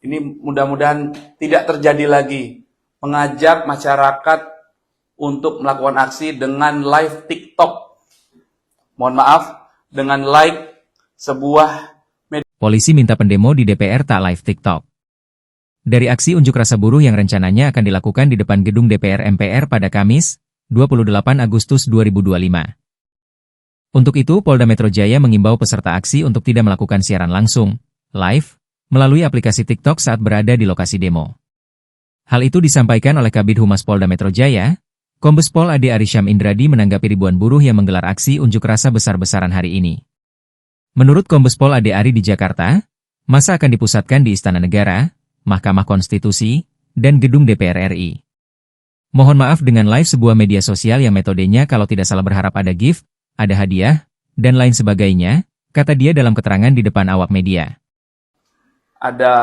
Ini mudah-mudahan tidak terjadi lagi. Mengajak masyarakat untuk melakukan aksi dengan live TikTok. Mohon maaf, dengan like sebuah media. Polisi minta pendemo di DPR tak live TikTok. Dari aksi unjuk rasa buruh yang rencananya akan dilakukan di depan gedung DPR MPR pada Kamis, 28 Agustus 2025. Untuk itu, Polda Metro Jaya mengimbau peserta aksi untuk tidak melakukan siaran langsung, live, melalui aplikasi TikTok saat berada di lokasi demo. Hal itu disampaikan oleh Kabid Humas Polda Metro Jaya, Kombes Pol Ade Arysyam Indradi menanggapi ribuan buruh yang menggelar aksi unjuk rasa besar-besaran hari ini. Menurut Kombes Pol Ade Ari di Jakarta, masa akan dipusatkan di Istana Negara, Mahkamah Konstitusi, dan Gedung DPR RI. Mohon maaf dengan live sebuah media sosial yang metodenya kalau tidak salah berharap ada gift, ada hadiah, dan lain sebagainya, kata dia dalam keterangan di depan awak media. Ada